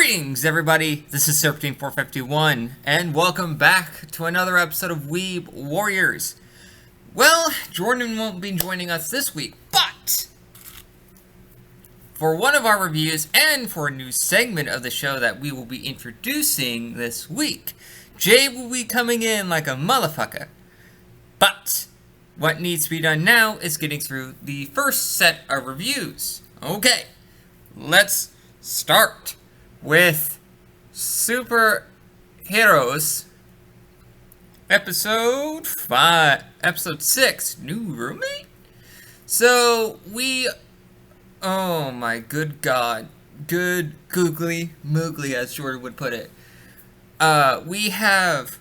Greetings, everybody. This is Serpentine451, and welcome back to another episode of Weeb Warriors. Well, Jordan won't be joining us this week, but for one of our reviews and for a new segment of the show that we will be introducing this week, Jay will be coming in like a motherfucker. But what needs to be done now is getting through the first set of reviews. Okay, let's start with Superheroes Episode 6, New Roommate? So, oh my good god, good googly moogly as Jordan would put it. We have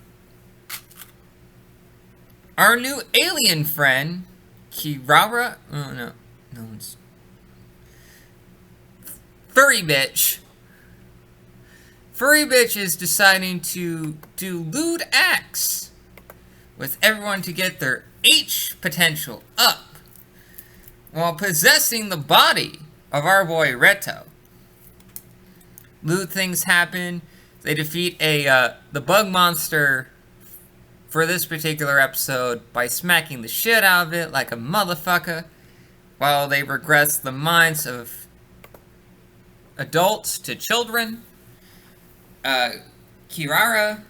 our new alien friend, Kirara, it's Furry Bitch. Furry Bitch is deciding to do lewd acts with everyone to get their H potential up while possessing the body of our boy Reto. Lewd things happen. They defeat the bug monster for this particular episode by smacking the shit out of it like a motherfucker while they regress the minds of adults to children. Kirara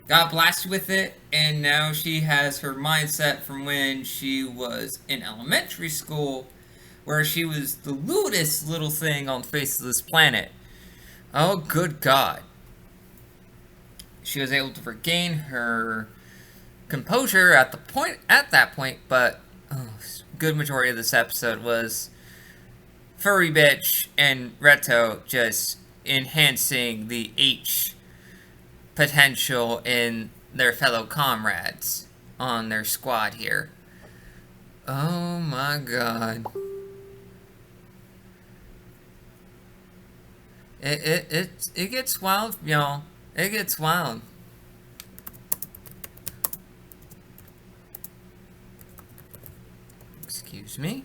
got blasted with it, and now she has her mindset from when she was in elementary school, where she was the lewdest little thing on the face of this planet. Oh, good God. She was able to regain her composure at that point, but good majority of this episode was Furry Bitch and Reto just enhancing the H potential in their fellow comrades on their squad here. Oh my god. It gets wild, y'all. It gets wild. Excuse me.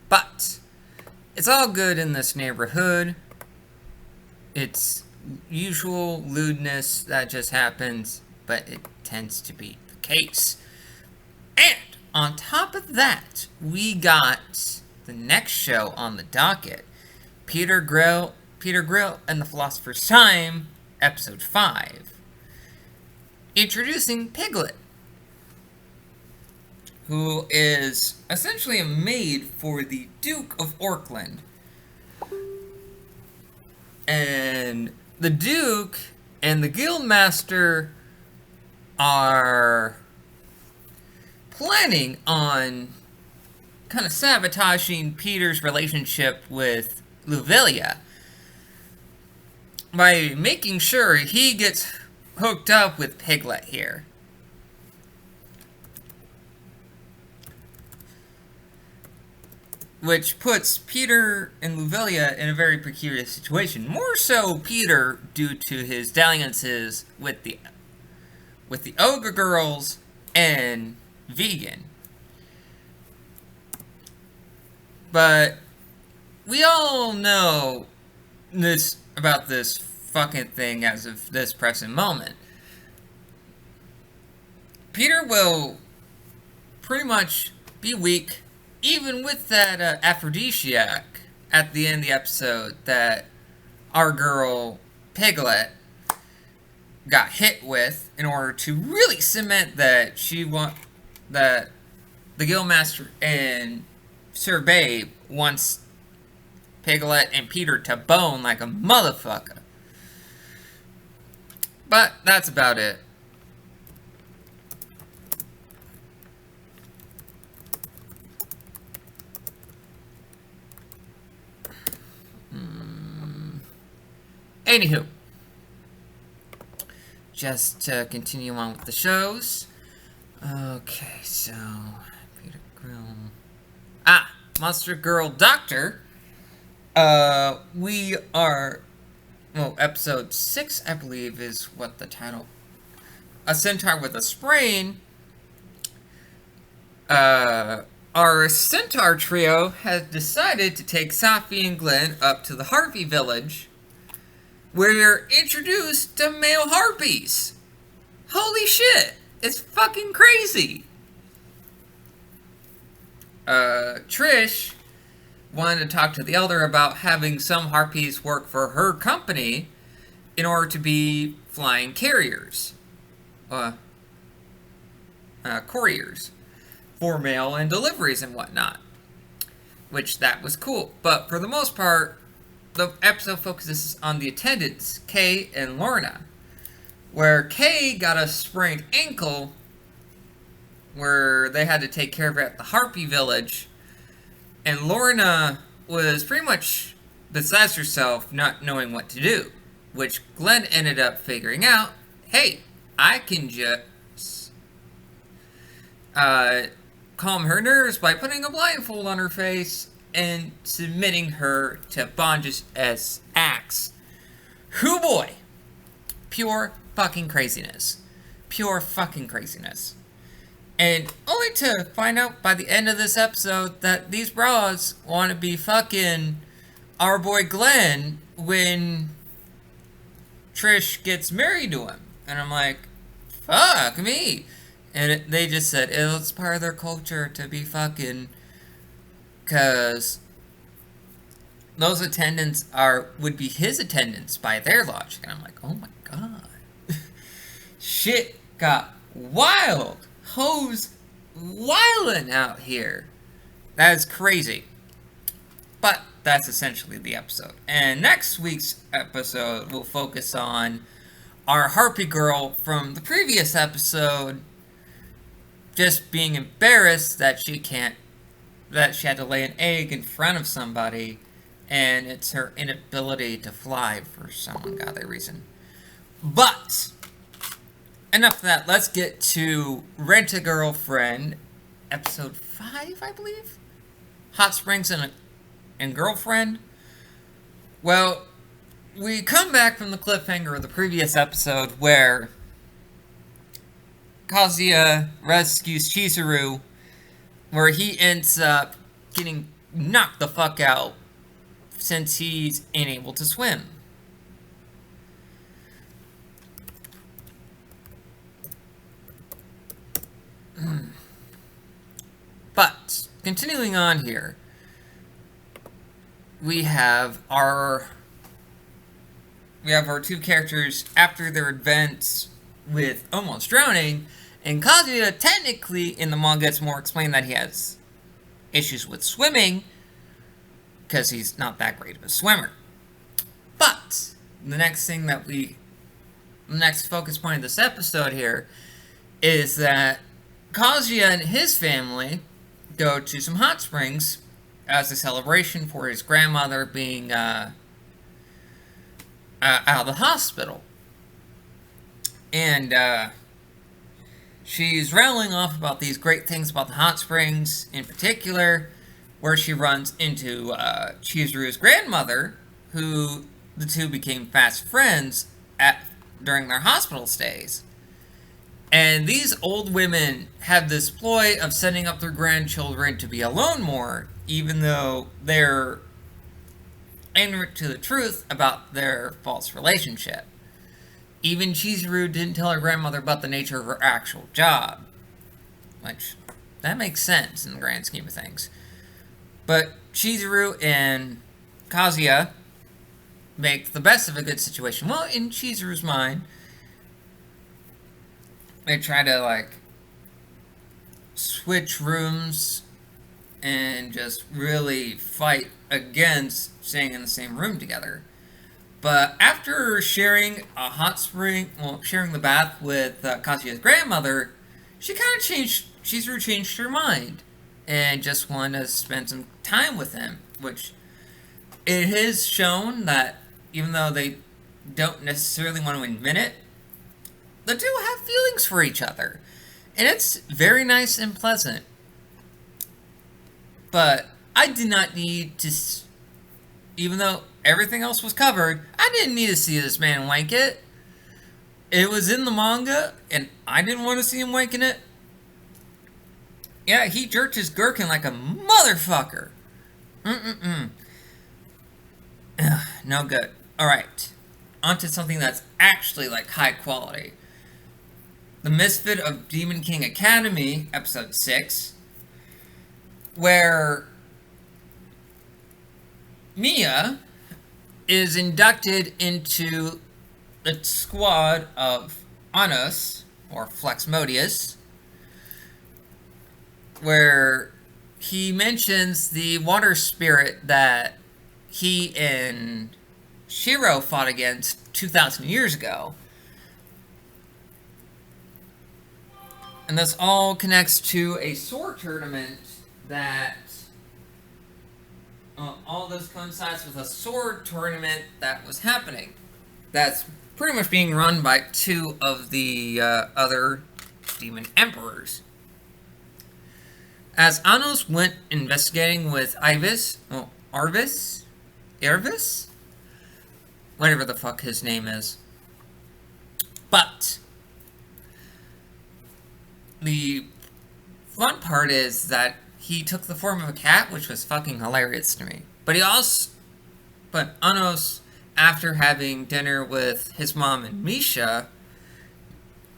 But it's all good in this neighborhood. It's usual lewdness that just happens, but it tends to be the case. And on top of that, we got the next show on the docket, Peter Grill and the Philosopher's Time, Episode 5. Introducing Piglet, who is essentially a maid for the Duke of Orkland. And the Duke and the Guildmaster are planning on kind of sabotaging Peter's relationship with Luvelia by making sure he gets hooked up with Piglet here. Which puts Peter and Luvelia in a very precarious situation. More so Peter due to his dalliances with the Ogre Girls and Vegan. But we all know about this fucking thing as of this present moment. Peter will pretty much be weak, even with that aphrodisiac at the end of the episode that our girl Piglet got hit with in order to really cement that that the Guildmaster and Sir Babe wants Piglet and Peter to bone like a motherfucker. But that's about it. Anywho, just to continue on with the shows. Okay, so Peter Grill. Monster Girl Doctor. We are, episode 6, I believe, is what the title. A centaur with a sprain our centaur trio has decided to take Safi and Glenn up to the Harpy village, where you're introduced to male harpies. Holy shit! It's fucking crazy! Trish wanted to talk to the elder about having some harpies work for her company in order to be flying carriers. Couriers. For mail and deliveries and whatnot. Which, that was cool. But for the most part, the episode focuses on the attendants, Kay and Lorna. Where Kay got a sprained ankle, where they had to take care of it at the Harpy village. And Lorna was pretty much beside herself, not knowing what to do. Which Glenn ended up figuring out, hey, I can just calm her nerves by putting a blindfold on her face and submitting her to bondage as acts. Hoo boy! Pure fucking craziness. Pure fucking craziness. And only to find out by the end of this episode that these bras want to be fucking our boy Glenn when Trish gets married to him. And I'm like, fuck me. And they just said it's part of their culture to be fucking, because those attendants would be his attendants by their logic. And I'm like, oh my god. Shit got wild. Hoes wildin' out here. That is crazy. But that's essentially the episode. And next week's episode will focus on our Harpy girl from the previous episode just being embarrassed that she had to lay an egg in front of somebody, and it's her inability to fly for some ungodly reason. But enough of that. Let's get to Rent a Girlfriend, episode 5, I believe? Hot Springs and Girlfriend. Well, we come back from the cliffhanger of the previous episode where Kazuya rescues Chizuru, where he ends up getting knocked the fuck out since he's unable to swim. But, continuing on here, we have our two characters after their events with almost drowning, and Kazuya technically in the manga it's more explained that he has issues with swimming because he's not that great of a swimmer. But the next focus point of this episode here is that Kazuya and his family go to some hot springs as a celebration for his grandmother being out of the hospital. And she's rattling off about these great things about the hot springs, in particular, where she runs into Chizuru's grandmother, who the two became fast friends during their hospital stays. And these old women have this ploy of setting up their grandchildren to be alone more, even though they're ignorant to the truth about their false relationship. Even Chizuru didn't tell her grandmother about the nature of her actual job. Which, that makes sense in the grand scheme of things. But Chizuru and Kazuya make the best of a good situation. Well, in Chizuru's mind, they try to, switch rooms and just really fight against staying in the same room together. But after sharing sharing the bath with Kazuya's grandmother, Chizuru changed her mind and just wanted to spend some time with him, which it has shown that even though they don't necessarily want to admit it, they do have feelings for each other. And it's very nice and pleasant. But I did not need to, even though everything else was covered, I didn't need to see this man wank it. It was in the manga, and I didn't want to see him wanking it. Yeah, he jerked his gherkin like a motherfucker. Mm-mm-mm. Ugh, no good. Alright. On to something that's actually, like, high quality. The Misfit of Demon King Academy, episode 6, where Mia is inducted into the squad of Anos, or Flexmodius, where he mentions the water spirit that he and Shiro fought against 2,000 years ago. And this all connects to a sword tournament that... all this coincides with a sword tournament that was happening. That's pretty much being run by two of the other demon emperors. As Anos went investigating with Arvis, whatever the fuck his name is. But the fun part is that he took the form of a cat, which was fucking hilarious to me. But Anos, after having dinner with his mom and Misha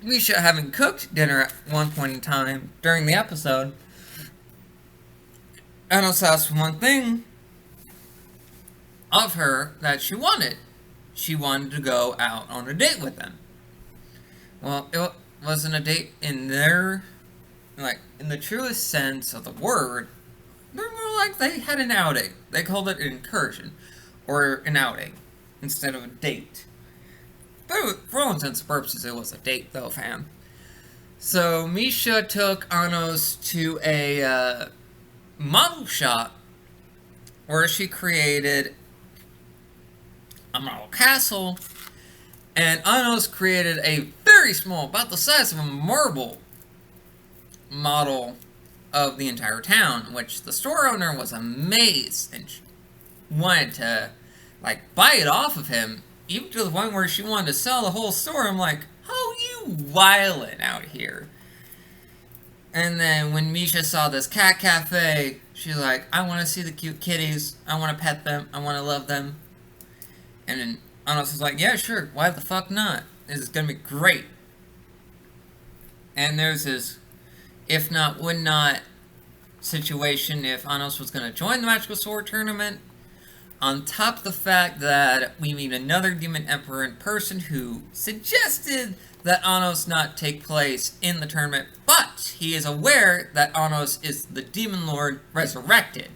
having cooked dinner at one point in time during the episode, Anos asked one thing of her that she wanted. She wanted to go out on a date with them. Well, it wasn't a date in their, like, in the truest sense of the word. They're more like they had an outing. They called it an incursion, or an outing, instead of a date. But for all intents and purposes, it was a date, though, fam. So, Misha took Anos to a model shop where she created a model castle, and Anos created a very small, about the size of a marble, model of the entire town, which the store owner was amazed and wanted to, like, buy it off of him, even to the point where she wanted to sell the whole store. I'm like, how you wildin' out here? And then when Misha saw this cat cafe, she's like, I want to see the cute kitties, I want to pet them, I want to love them. And then Anos was like, yeah, sure, why the fuck not? This is gonna be great. And there's this if not, would not situation if Anos was going to join the Magical Sword Tournament. On top of the fact that we meet another Demon Emperor in person who suggested that Anos not take place in the tournament, but he is aware that Anos is the Demon Lord resurrected.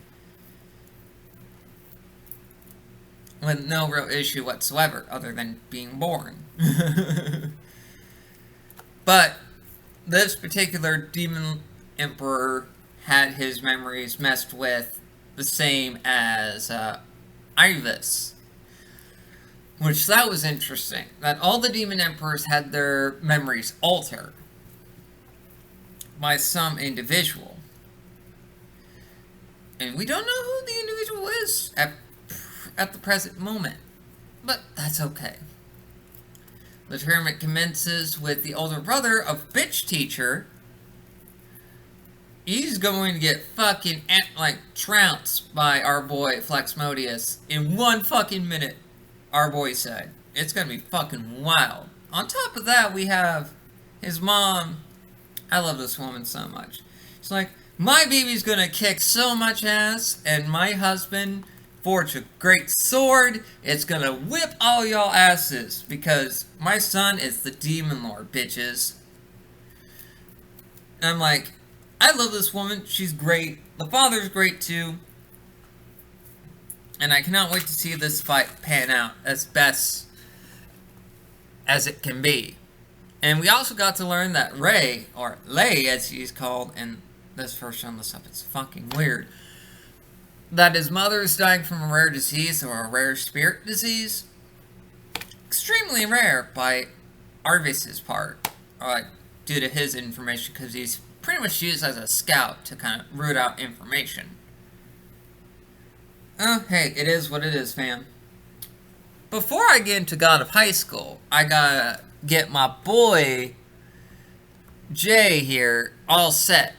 With no real issue whatsoever, other than being born. But this particular Demon Emperor had his memories messed with the same as Arvis. Which, that was interesting. That all the Demon Emperors had their memories altered by some individual. And we don't know who the individual is at the present moment. But that's okay. The tournament commences with the older brother of Bitch Teacher. He's going to get fucking, like, trounced by our boy Flexmodius in 1 fucking minute, our boy said. It's gonna be fucking wild. On top of that, we have his mom. I love this woman so much. She's like, my baby's gonna kick so much ass, and my husband forged a great sword. It's gonna whip all y'all asses, because my son is the Demon Lord, bitches. And I'm like, I love this woman. She's great. The father's great too. And I cannot wait to see this fight pan out as best as it can be. And we also got to learn that Ray, or Lay as he's called in this version of the stuff, it's fucking weird, that his mother is dying from a rare disease, or a rare spirit disease. Extremely rare by Arvis's part, or like, due to his information, because he's pretty much used as a scout to kind of root out information. Oh, hey, it is what it is, fam. Before I get into God of High School, I gotta get my boy Jay here all set.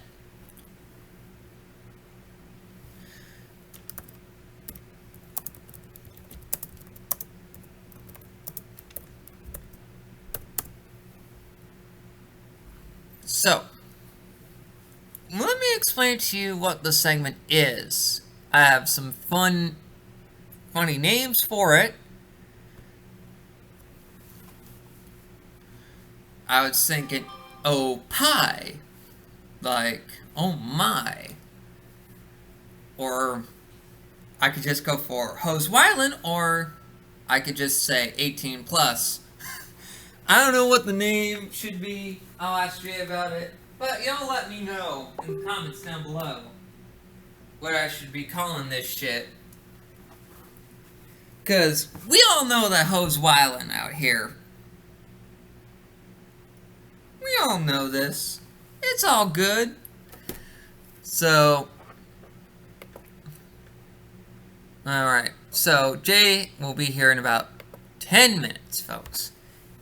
So, let me explain to you what the segment is. I have some funny names for it. I was thinking, oh pie, like, oh my. Or I could just go for Hose Wyland, or I could just say 18 plus. I don't know what the name should be. I'll ask Jay about it. But y'all let me know in the comments down below what I should be calling this shit. Because we all know that Hose Wyland out here. We all know this. It's all good. So, alright. So, Jay will be here in about 10 minutes, folks.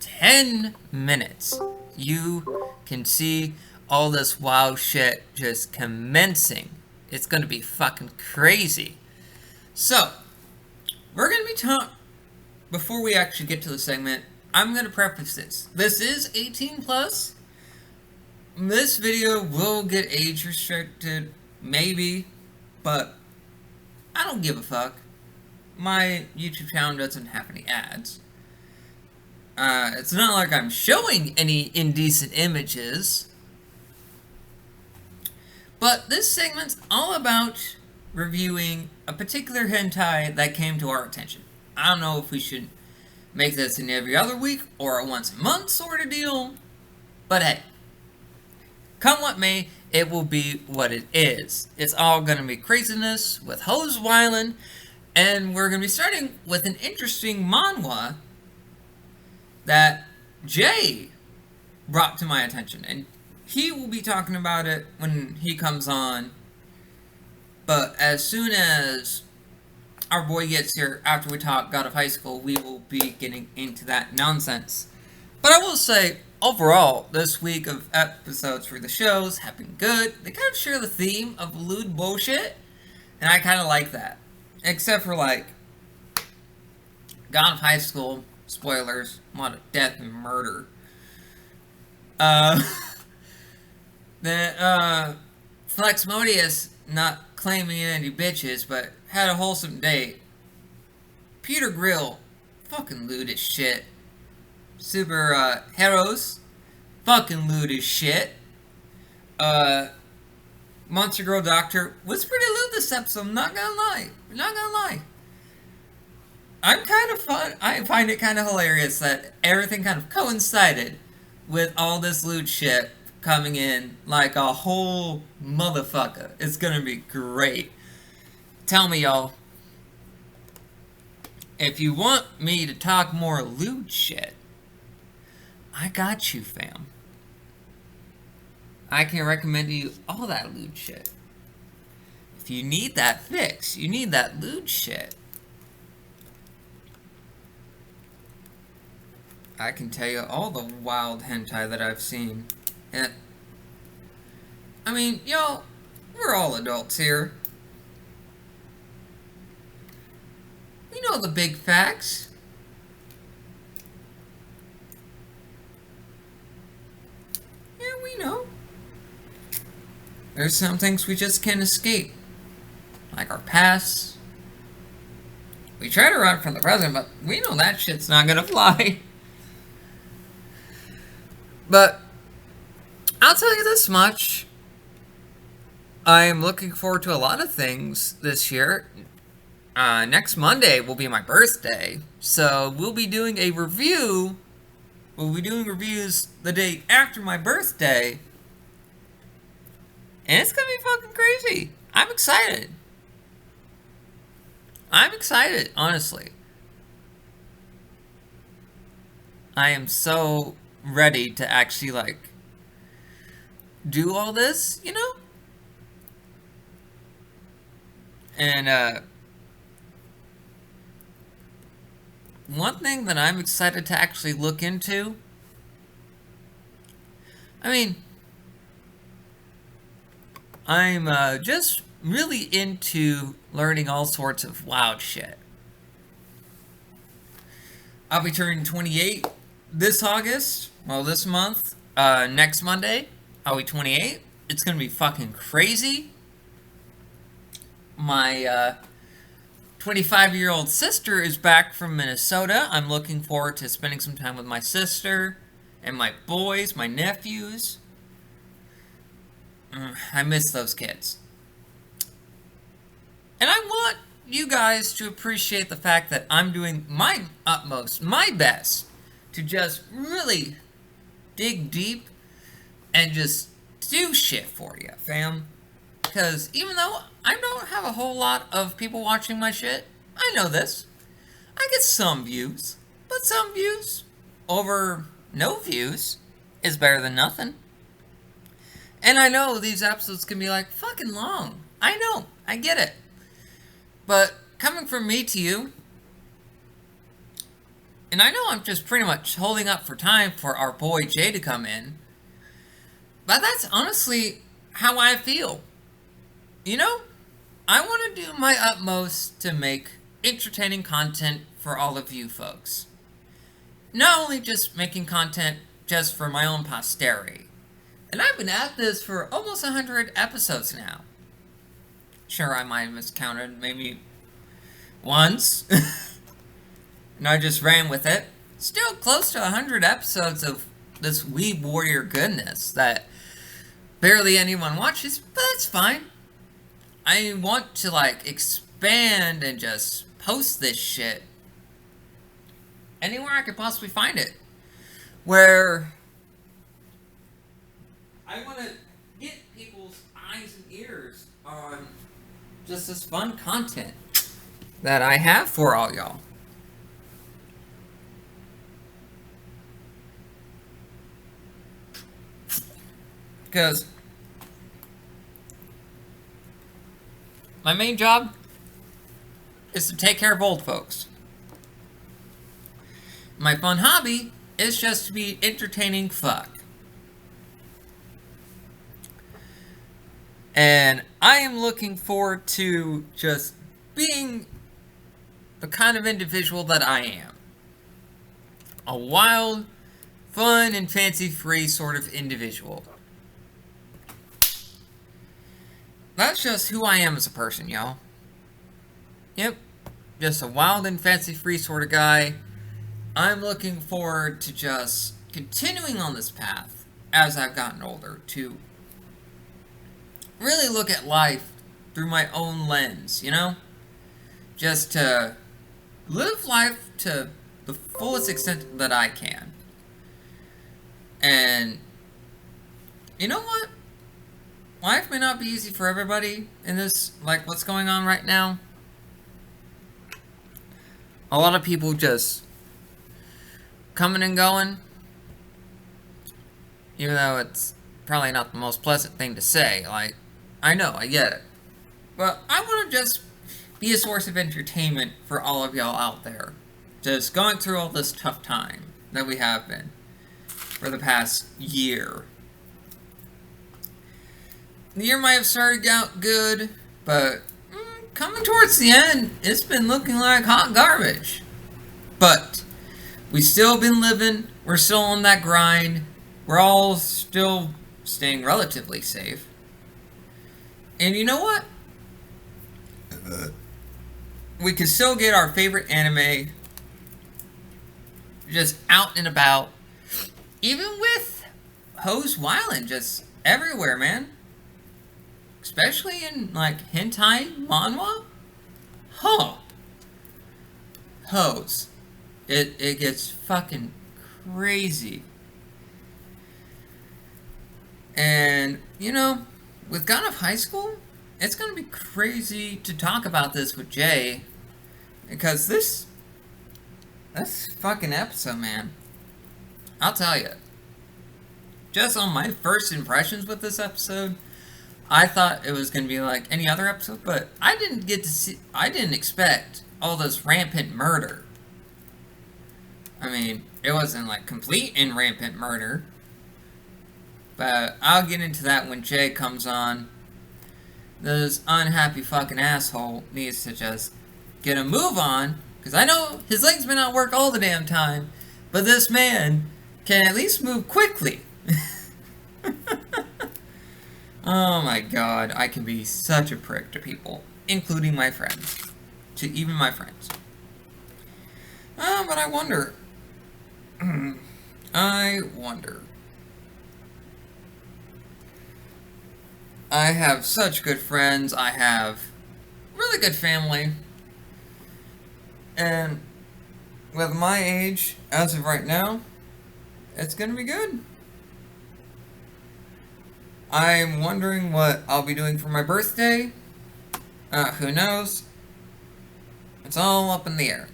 10 minutes. You can see all this wild shit just commencing. It's gonna be fucking crazy. So, we're gonna be talking. Before we actually get to the segment, I'm gonna preface this. This is 18 plus. This video will get age restricted, maybe, but I don't give a fuck. My YouTube channel doesn't have any ads. It's not like I'm showing any indecent images. But this segment's all about reviewing a particular hentai that came to our attention. I don't know if we should make this an every other week or a once a month sort of deal. But hey, come what may, it will be what it is. It's all going to be craziness with Hose Wyland. And we're going to be starting with an interesting manhwa that Jay brought to my attention. And he will be talking about it when he comes on. But as soon as our boy gets here, after we talk God of High School, we will be getting into that nonsense. But I will say, overall, this week of episodes for the shows have been good. They kind of share the theme of lewd bullshit, and I kind of like that. Except for, like, God of High School, spoilers, a lot of death and murder. Flexmodius, not claiming any bitches, but had a wholesome date. Peter Grill, fucking lewd as shit. Super, Heroes, fucking lewd as shit. Monster Girl Doctor was pretty lewd this episode, I'm not gonna lie. I find it kind of hilarious that everything kind of coincided with all this lewd shit coming in like a whole motherfucker. It's gonna be great. Tell me, y'all, if you want me to talk more lewd shit, I got you, fam. I can recommend you all that lewd shit. If you need that fix, you need that lewd shit, I can tell you all the wild hentai that I've seen. And, I mean, y'all, we're all adults here. We know the big facts. Yeah, we know. There's some things we just can't escape. Like our past. We try to run from the present, but we know that shit's not gonna fly. But I'll tell you this much. I am looking forward to a lot of things this year. Next Monday will be my birthday. So we'll be doing a review. We'll be doing reviews the day after my birthday. And it's gonna be fucking crazy. I'm excited. I'm excited, honestly. I am so ready to actually, like, do all this, you know? And, one thing that I'm excited to actually look into, I mean, I'm, just really into learning all sorts of wild shit. I'll be turning 28 this August, well, this month, next Monday. Are we 28? It's gonna be fucking crazy. My 25-year-old sister is back from Minnesota. I'm looking forward to spending some time with my sister and my boys, my nephews. I miss those kids. And I want you guys to appreciate the fact that I'm doing my utmost, my best, to just really dig deep and just do shit for you, fam. Because even though I don't have a whole lot of people watching my shit, I know this. I get some views, but some views over no views is better than nothing. And I know these episodes can be like fucking long. I know, I get it. But coming from me to you, and I know I'm just pretty much holding up for time for our boy Jay to come in, but that's honestly how I feel. You know, I want to do my utmost to make entertaining content for all of you folks. Not only just making content just for my own posterity. And I've been at this for almost 100 episodes now. Sure, I might have miscounted maybe once. And I just ran with it. Still close to 100 episodes of this Weeb Warrior goodness that barely anyone watches, but that's fine. I want to like expand and just post this shit anywhere I could possibly find it. Where I want to get people's eyes and ears on just this fun content that I have for all y'all. Because my main job is to take care of old folks. My fun hobby is just to be entertaining fuck. And I am looking forward to just being the kind of individual that I am. A wild, fun, and fancy-free sort of individual. That's just who I am as a person, y'all. Yep. Just a wild and fancy-free sort of guy. I'm looking forward to just continuing on this path as I've gotten older to really look at life through my own lens, you know? Just to live life to the fullest extent that I can. And you know what? Life may not be easy for everybody in this, like what's going on right now. A lot of people just coming and going, even though it's probably not the most pleasant thing to say. Like, I know, I get it. But I want to just be a source of entertainment for all of y'all out there. Just going through all this tough time that we have been for the past year. The year might have started out good, but coming towards the end, it's been looking like hot garbage. But we still been living, we're still on that grind, we're all still staying relatively safe. And you know what? We can still get our favorite anime just out and about, even with hoes wildin' just everywhere, man. Especially in, like, hentai manhwa? Huh. Hoes. It gets fucking crazy. And, you know, with God of High School, it's gonna be crazy to talk about this with Jay. Because this fucking episode, man. I'll tell you. Just on my first impressions with this episode, I thought it was going to be like any other episode, but I didn't expect all this rampant murder. I mean, it wasn't like complete and rampant murder, but I'll get into that when Jay comes on. This unhappy fucking asshole needs to just get a move on, because I know his legs may not work all the damn time, but this man can at least move quickly. Oh my god, I can be such a prick to people, including my friends. To even my friends. But I wonder. I wonder. I have such good friends. I have really good family. And with my age, as of right now, it's gonna be good. I'm wondering what I'll be doing for my birthday. Who knows? It's all up in the air.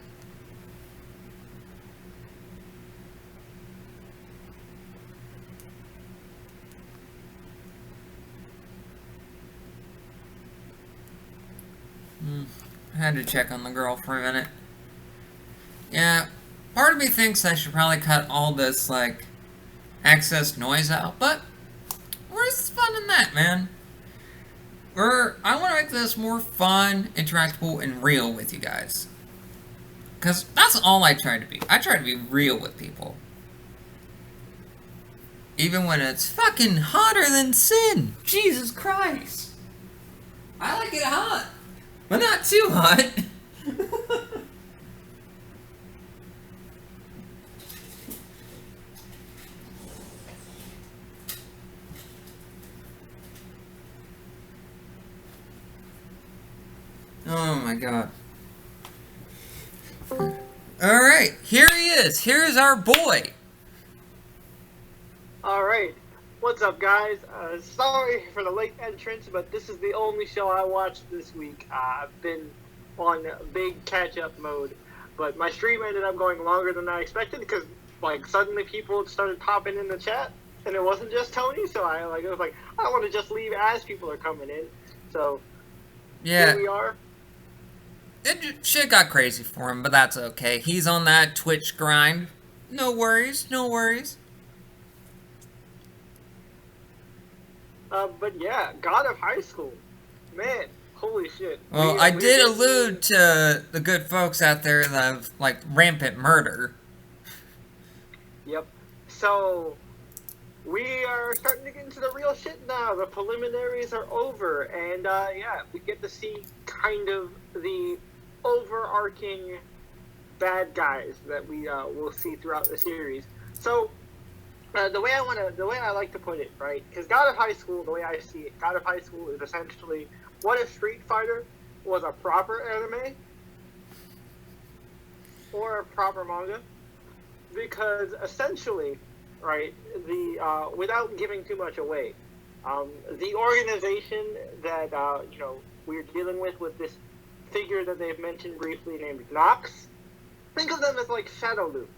I had to check on the girl for a minute. Yeah, part of me thinks I should probably cut all this, like, excess noise out, but where's the fun in that, man? I want to make this more fun, interactable, and real with you guys. Because that's all I try to be. I try to be real with people. Even when it's fucking hotter than sin. Jesus Christ. I like it hot. But not too hot. Oh my god. Alright, here he is. Here's our boy. Alright, what's up guys? Sorry for the late entrance, but this is the only show I watched this week. I've been on big catch-up mode, but my stream ended up going longer than I expected because, like, suddenly people started popping in the chat, and it wasn't just Tony, so I was like, I want to just leave as people are coming in. So, yeah. Here we are. Shit got crazy for him, but that's okay. He's on that Twitch grind. No worries, no worries. But yeah, God of High School. Man, holy shit. Well, I did allude to the good folks out there that have, like, rampant murder. Yep. So, we are starting to get into the real shit now. The preliminaries are over, and yeah, we get to see kind of the overarching bad guys that we will see throughout the series. So, the way I like to put it, right? Because God of High School, the way I see it, God of High School is essentially what if Street Fighter was a proper anime or a proper manga? Because essentially, right, the without giving too much away, the organization that we're dealing with this figure that they've mentioned briefly named Nox, think of them as like Shadow Loop,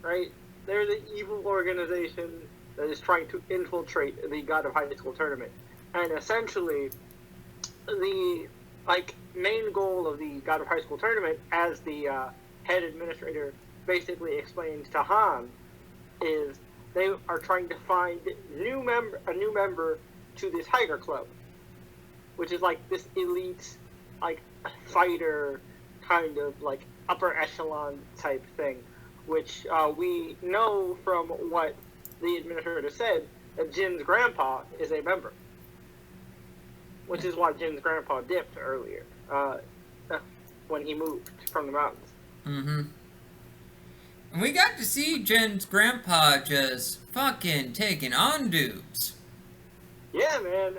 right? They're the evil organization that is trying to infiltrate the God of High School tournament, and essentially, the main goal of the God of High School tournament, as the head administrator basically explains to Han, is they are trying to find a new member to this Tiger Club, which is like this elite, like fighter, kind of like upper echelon type thing, which we know from what the administrator said that Jin's grandpa is a member, which is why Jin's grandpa dipped earlier when he moved from the mountains. Mm-hmm. And we got to see Jin's grandpa just fucking taking on dudes. Yeah, man.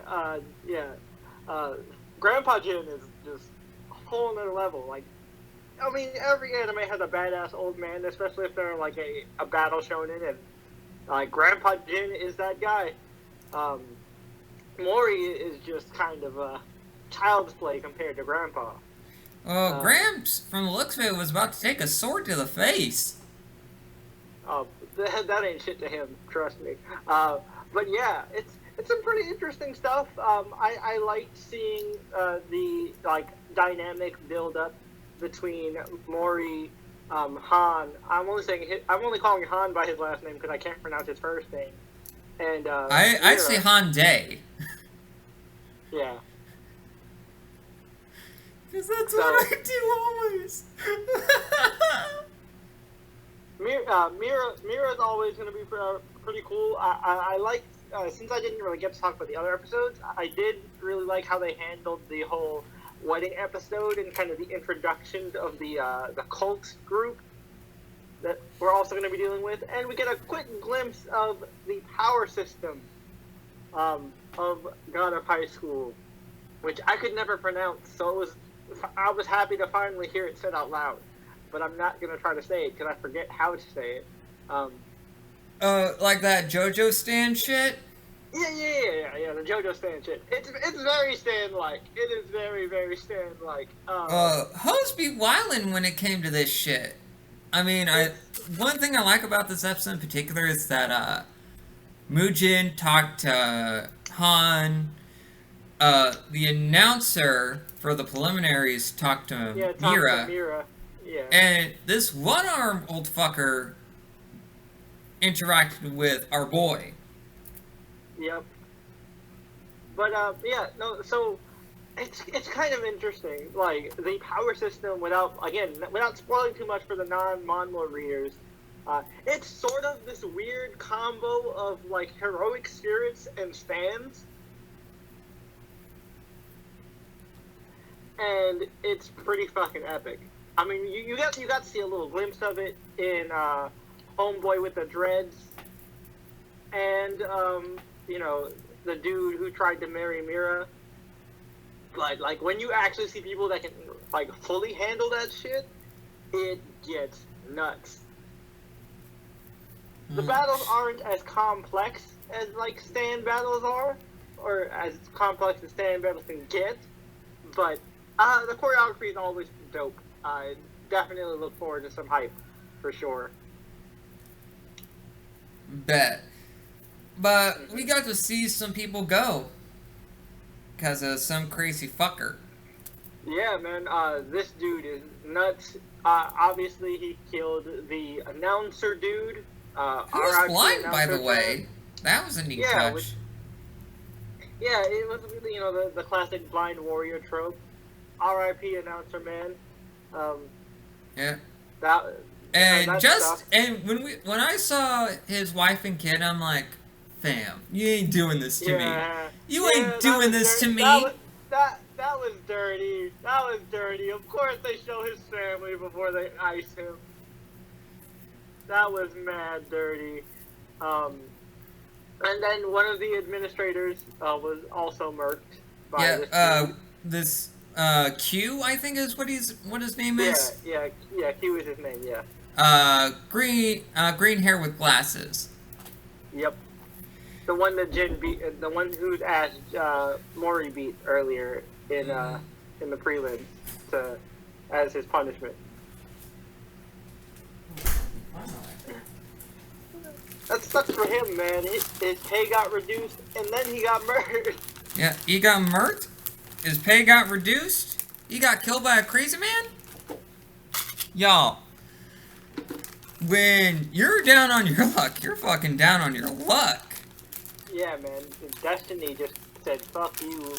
Grandpa Jin is just a whole nother level. Like, I mean, every anime has a badass old man, especially if they're like a battle shonen, and Grandpa Jin is that guy. Mori is just kind of a child's play compared to Grandpa. Well, Gramps, from the looks of it, was about to take a sword to the face. That ain't shit to him, trust me. But yeah, it's some pretty interesting stuff. I liked seeing the dynamic build up between Mori, Han. I'm only calling Han by his last name because I can't pronounce his first name. And I say Han Day. Yeah. Because that's what I do always. Mira's always going to be pretty cool. I like since I didn't really get to talk about the other episodes, I did really like how they handled the whole wedding episode and kind of the introduction of the cult group that we're also going to be dealing with, and we get a quick glimpse of the power system of God of High School, which I could never pronounce, so I was happy to finally hear it said out loud, but I'm not going to try to say it because I forget how to say it. Like that JoJo Stan shit? Yeah, the JoJo Stan shit. It's very Stan-like. It is very, very Stan-like. Hoes be wildin' when it came to this shit. I mean, one thing I like about this episode in particular is that, Mujin talked to Han, the announcer for the preliminaries talked to Mira. Yeah. And this one-armed old fucker interacted with our boy. Yep. But so it's kind of interesting, like the power system without spoiling too much for the non-Monmo readers. It's sort of this weird combo of like heroic spirits and stands, and it's pretty fucking epic. I mean, you got to see a little glimpse of it in Homeboy with the Dreads, and the dude who tried to marry Mira. But like when you actually see people that can like fully handle that shit, it gets nuts. The battles aren't as complex as like stand battles are, or as complex as stand battles can get, but the choreography is always dope. I definitely look forward to some hype, for sure. Bet. But we got to see some people go because of some crazy fucker. Yeah, man. This dude is nuts. Obviously, he killed the announcer dude. Who was blind, by the way. That was a neat touch. It was the classic blind warrior trope. R.I.P. announcer man. Yeah. That when I saw his wife and kid, I'm like, fam, you ain't doing this to me. You ain't doing this to me. That was dirty. That was dirty. Of course they show his family before they ice him. That was mad dirty. And then one of the administrators was also murked by this Q, I think is what his name is. Yeah, Q is his name, yeah. Green hair with glasses. Yep. The one that Jin beat, the one whose ass Mori beat earlier in the prelims as his punishment. That sucks for him, man. His pay got reduced, and then he got murdered. Yeah, he got murked. His pay got reduced. He got killed by a crazy man. Y'all, when you're down on your luck, you're fucking down on your luck. Yeah, man. Destiny just said, fuck you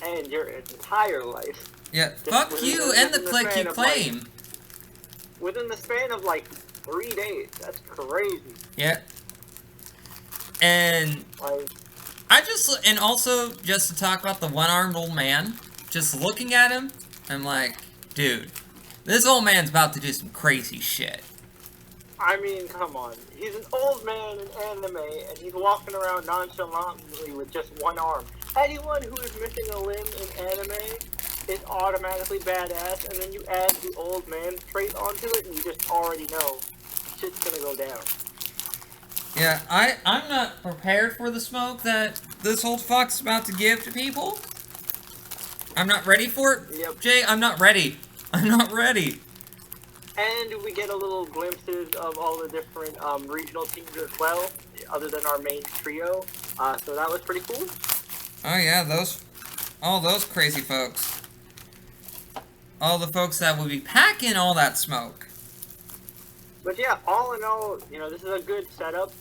and your entire life. Yeah, fuck you and the click you claim. Within the span of, 3 days. That's crazy. Yeah. And also just to talk about the one-armed old man, just looking at him, I'm like, dude, this old man's about to do some crazy shit. I mean, come on. He's an old man in anime, and he's walking around nonchalantly with just one arm. Anyone who is missing a limb in anime is automatically badass, and then you add the old man trait onto it, and you just already know shit's gonna go down. Yeah, I'm not prepared for the smoke that this old fuck's about to give to people. I'm not ready for it. Yep. Jay, I'm not ready. I'm not ready. And we get a little glimpses of all the different regional teams as well, other than our main trio. So that was pretty cool. Oh yeah, all those crazy folks. All the folks that will be packing all that smoke. But yeah, all in all, this is a good setup.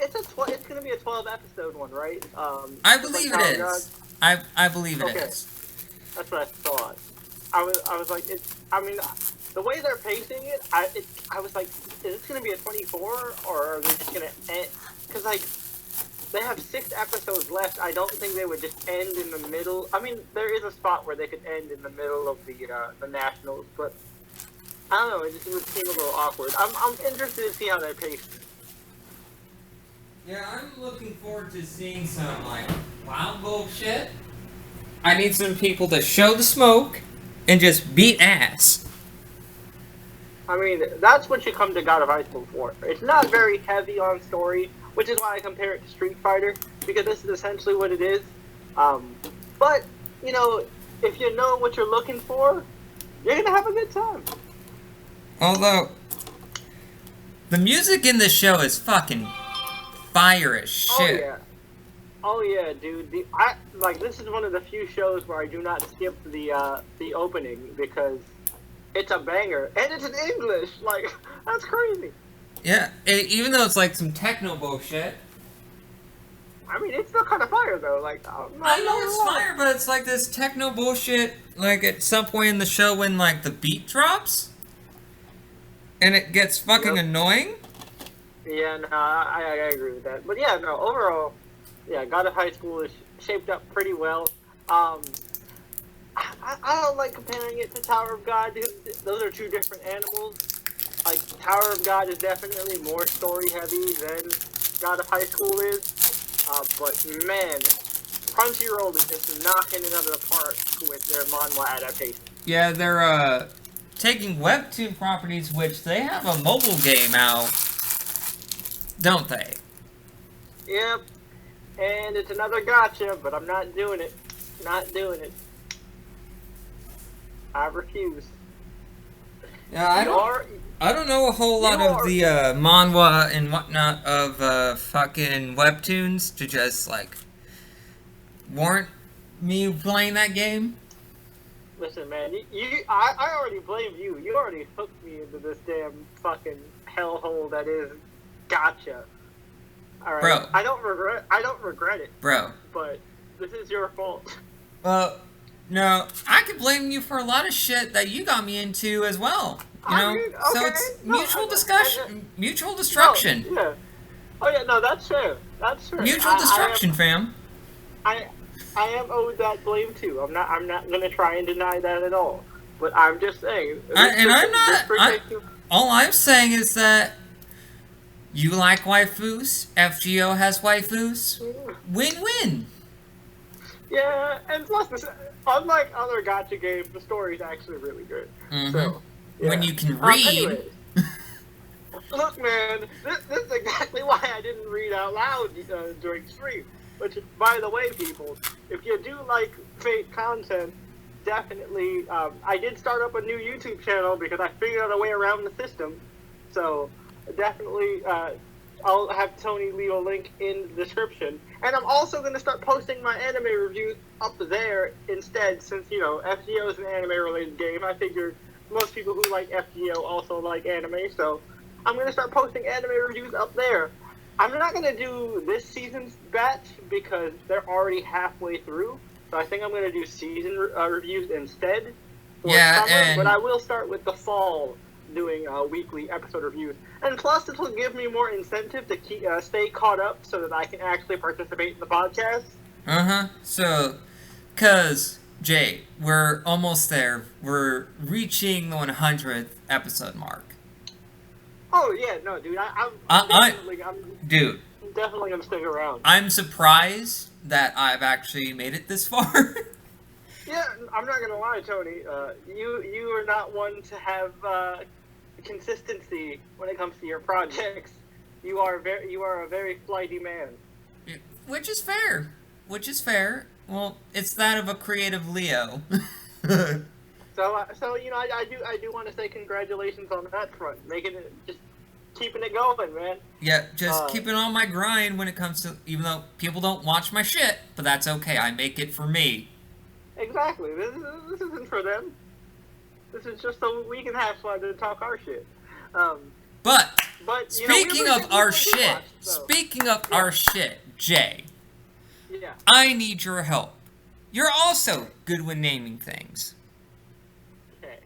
It's gonna be a 12-episode one, right? I believe it is. I believe it is. That's what I thought. I was like, the way they're pacing it, I was like, is this gonna be a 24 or are they just gonna end? Because they have 6 episodes left. I don't think they would just end in the middle. I mean, there is a spot where they could end in the middle of the Nationals, but I don't know. It just would seem a little awkward. I'm interested to see how they pace it. Yeah, I'm looking forward to seeing some, like, wild bullshit. I need some people to show the smoke and just beat ass. I mean, that's what you come to God of High School for. It's not very heavy on story, which is why I compare it to Street Fighter, because this is essentially what it is. But, you know, if you know what you're looking for, you're going to have a good time. Although, the music in this show is fucking fire as shit. Oh yeah, dude. This is one of the few shows where I do not skip the opening because it's a banger and it's in English. Like, that's crazy. Yeah, even though it's like some techno bullshit. I mean, it's still kind of fire though. Like, I know it's fire, but it's like this techno bullshit. Like at some point in the show when like the beat drops, and it gets fucking annoying. Yeah, no, I agree with that. But yeah, no, overall, yeah, God of High School is shaped up pretty well. I don't like comparing it to Tower of God, dude. Those are two different animals. Like, Tower of God is definitely more story heavy than God of High School is. But man, Crunchyroll is just knocking it out of the park with their manhwa adaptation. Yeah, they're taking webtoon properties, which they have a mobile game out, don't they? Yep. And it's another gotcha, but I'm not doing it. Not doing it. I refuse. Yeah, I don't know a whole lot of the manhwa and whatnot of fucking webtoons to just like warrant me playing that game. Listen, man, I already blame you. You already hooked me into this damn fucking hellhole that is gotcha. All right, bro. I don't regret it, bro. But this is your fault. Well, no, I could blame you for a lot of shit that you got me into as well. You know, okay. so it's mutual discussion, mutual destruction. No, yeah. Oh yeah, no, that's fair. That's fair. Mutual destruction, fam. I am owed that blame too. I'm not gonna try and deny that at all. But I'm just saying. All I'm saying is that you like waifus. FGO has waifus. Win-win. Yeah, and plus, unlike other gacha games, the story is actually really good. Mm-hmm. So, yeah. When you can read. Anyways, look, man, this is exactly why I didn't read out loud during stream. Which, by the way, people, if you do like fake content, definitely, I did start up a new YouTube channel because I figured out a way around the system. So, definitely, I'll have Tony leave a link in the description. And I'm also going to start posting my anime reviews up there instead, since, you know, FGO is an anime-related game. I figured most people who like FGO also like anime, so I'm going to start posting anime reviews up there. I'm not going to do this season's batch because they're already halfway through, so I think I'm going to do season reviews instead for summer, but I will start with the fall doing weekly episode reviews. And plus, this will give me more incentive to stay caught up so that I can actually participate in the podcast. So, because, Jay, we're almost there. We're reaching the 100th episode mark. Oh, yeah, no, dude. I'm definitely going to stick around. I'm surprised that I've actually made it this far. Yeah, I'm not going to lie, Tony. You are not one to have consistency when it comes to your projects. You are a very flighty man. Which is fair. Well, it's that of a creative Leo. So you know, I do want to say congratulations on that front, just keeping it going, man. Yeah, just keeping on my grind when it comes to, even though people don't watch my shit, but that's okay. I make it for me. Exactly. This isn't for them. This is just so we can have fun and talk our shit. But speaking of our shit, Jay. Yeah. I need your help. You're also good with naming things. Okay.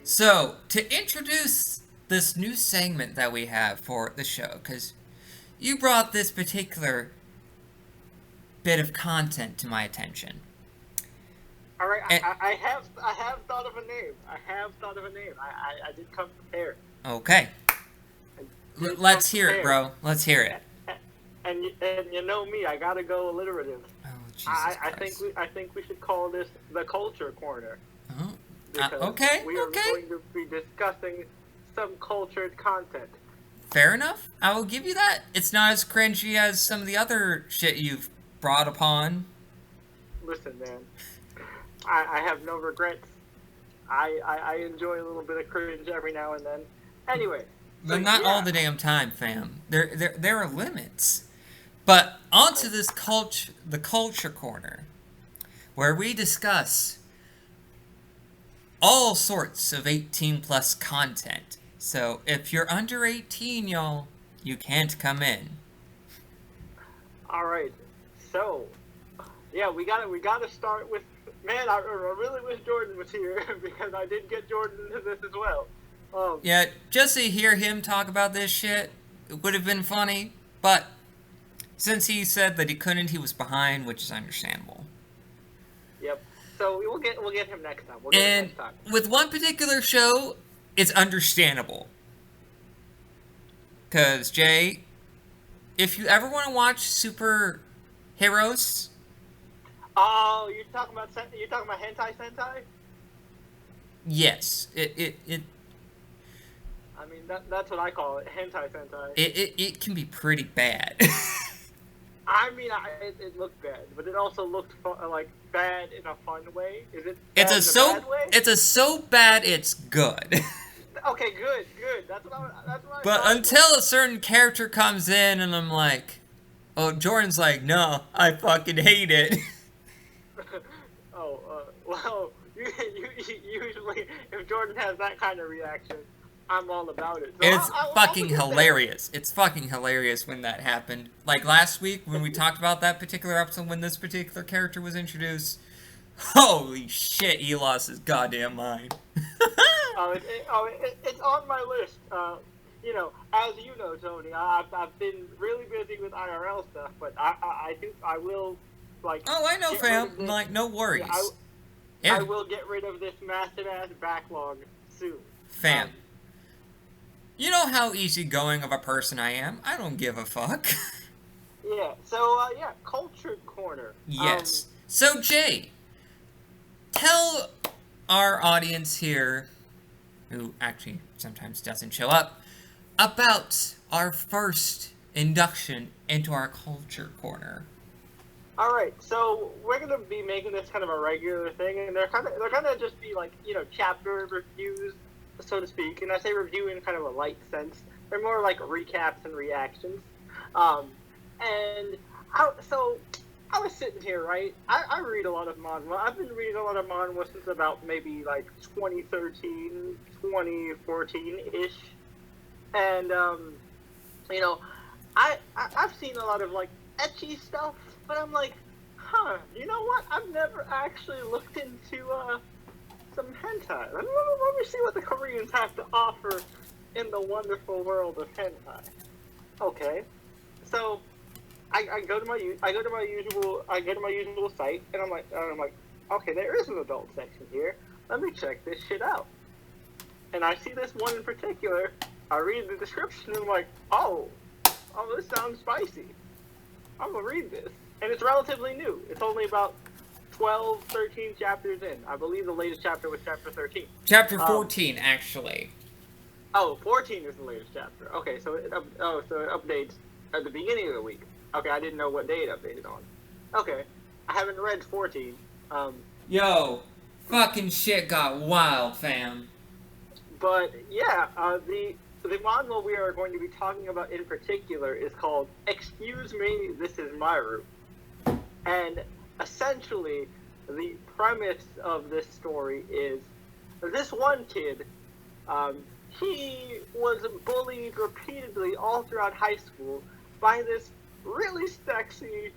So, to introduce this new segment that we have for the show, because you brought this particular bit of content to my attention. All right, And- I have thought of a name. I did come prepared. Okay. Let's hear it, bro. Let's hear it. And you know me, I gotta go alliterative. Oh, Jesus I Christ. think we should call this the culture corner. Oh, Because okay, we are okay. going to be discussing some cultured content. Fair enough. I will give you that. It's not as cringy as some of the other shit you've brought upon. Listen, man, I have no regrets. I enjoy a little bit of cringe every now and then. Anyway. But not all the damn time, fam. There are limits. But onto this the culture corner, where we discuss all sorts of 18 plus content. So if you're under 18, y'all, you can't come in. All right. So, yeah, we gotta start with. Man, I really wish Jordan was here because I did get Jordan into this as well. Yeah, just to hear him talk about this shit, it would have been funny. But since he said that he couldn't, he was behind, which is understandable. Yep. So we'll get him next time. And with one particular show, it's understandable. Because, Jay, if you ever want to watch superheroes... Oh, you're talking about hentai sentai? Yes. I mean, that's what I call it, hentai sentai. It can be pretty bad. I mean, it looked bad, but it also looked like bad in a fun way. Is it? Bad bad way? It's so bad it's good. Okay, good. That's what I But until a certain character comes in, and I'm like, oh, Jordan's like, no, I fucking hate it. Well, usually if Jordan has that kind of reaction, I'm all about it. So It's I'll fucking get there. hilarious. It's fucking hilarious when that happened. Like last week when we talked about that particular episode when this particular character was introduced. Holy shit, he lost his goddamn mind. It's on my list. You know, as you know, Tony, I've been really busy with IRL stuff, but I will, like... Oh, I know, get fam. rid of this- Like, no worries. I will get rid of this massive-ass backlog soon. Fam. You know how easygoing of a person I am. I don't give a fuck. Yeah, so, Cultured Corner. Yes. So, Jay, tell our audience here, who actually sometimes doesn't show up, about our first induction into our Culture Corner. All right, so we're gonna be making this kind of a regular thing, and they're gonna just be like, you know, chapter reviews, so to speak. And I say review in kind of a light sense. They're more like recaps and reactions. So I was sitting here, right? I read a lot of manhwa. I've been reading a lot of manhwa since about maybe like 2013, 2014-ish. And, you know, I've seen a lot of like ecchi stuff, but I'm like, you know what? I've never actually looked into some hentai. Let me see what the Koreans have to offer in the wonderful world of hentai. Okay, so I go to my usual site, and I'm like, okay, there is an adult section here. Let me check this shit out. And I see this one in particular. I read the description, and I'm like, oh, this sounds spicy. I'm gonna read this. And it's relatively new. It's only about 12, 13 chapters in. I believe the latest chapter was chapter 13. Chapter 14, actually. Oh, 14 is the latest chapter. Okay, so it updates at the beginning of the week. Okay, I didn't know what day it updated on. Okay, I haven't read 14. Yo, fucking shit got wild, fam. But yeah, the manhwa we are going to be talking about in particular is called "Excuse Me, This Is My Room," and essentially the premise of this story is this one kid. He was bullied repeatedly all throughout high school by this really sexy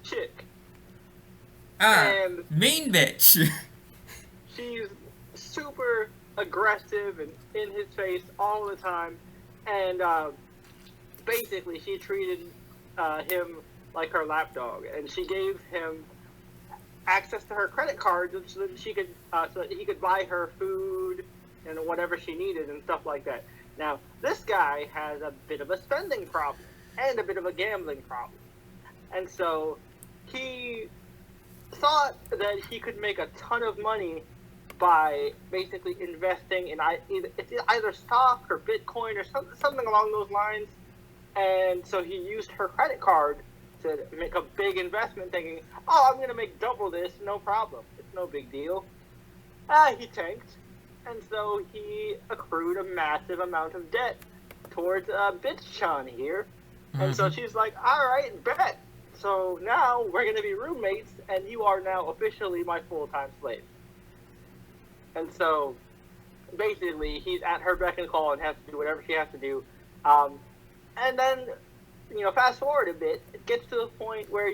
chick. And mean bitch. She's super aggressive and in his face all the time, and basically she treated him like her lapdog, and she gave him access to her credit card so that so that he could buy her food and whatever she needed and stuff like that. Now, this guy has a bit of a spending problem and a bit of a gambling problem, and so he thought that he could make a ton of money by basically investing in either stock or Bitcoin or something along those lines. And so he used her credit card to make a big investment, thinking, "Oh, I'm going to make double this, no problem. It's no big deal." He tanked, and so he accrued a massive amount of debt towards Bitchan here. And so she's like, "All right, bet. So now we're going to be roommates, and you are now officially my full-time slave." And so basically he's at her beck and call and has to do whatever she has to do. And then, fast forward a bit, it gets to the point where,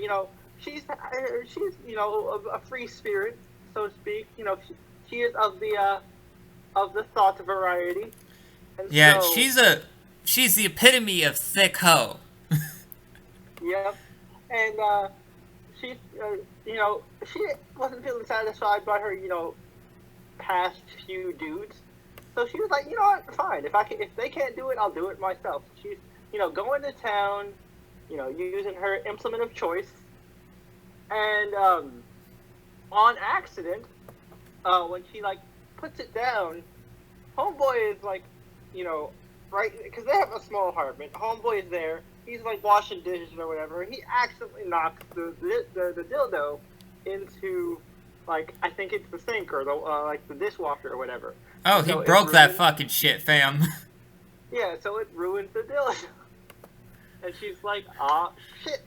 she's a free spirit, so to speak. She is of the thought variety. And Yeah, so, she's the epitome of thick hoe. yep. And she, she wasn't feeling satisfied by her, past few dudes. So she was like, "You know what? Fine. If they can't do it, I'll do it myself." She's, going to town, using her implement of choice, and on accident, when she puts it down, homeboy is right, because they have a small apartment. Homeboy is there. He's washing dishes or whatever. He accidentally knocks the dildo into I think it's the sink or the dishwasher or whatever. Oh, he broke that fucking shit, fam. Yeah, so it ruins the dildo. And she's like, "Ah, shit.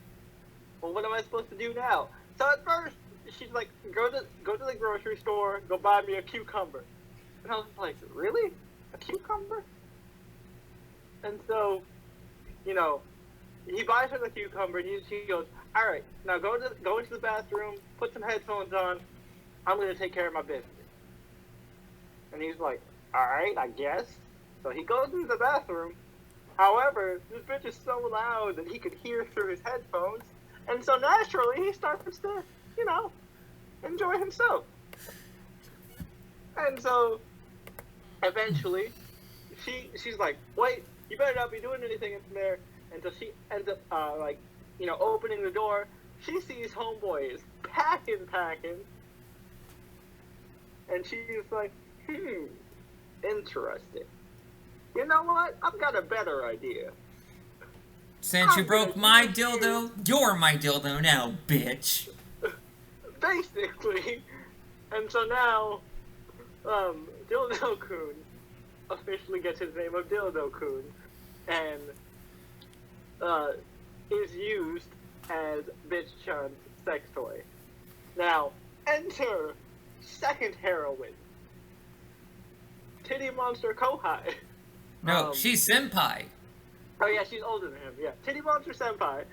Well, what am I supposed to do now?" So at first, she's like, go to the grocery store, go buy me a cucumber. And I was like, "Really? A cucumber?" And so, he buys her the cucumber, and she goes, "All right, now go into the bathroom, put some headphones on. I'm going to take care of my business." And he's like, "All right, I guess." So he goes into the bathroom. However, this bitch is so loud that he could hear through his headphones. And so naturally, he starts to, enjoy himself. And so, eventually, she's like, "Wait, you better not be doing anything in there." And so she ends up, opening the door. She sees homeboy is packing. And she's like, interesting. You know what? I've got a better idea. Since you broke my dildo, you're my dildo now, bitch. Basically. And so now, Dildo-kun officially gets his name of Dildo-kun, and is used as Bitch-chan's sex toy. Now, enter second heroine, Titty Monster Kohai. No, she's senpai. Oh yeah, she's older than him. Yeah, Titty Monster Senpai.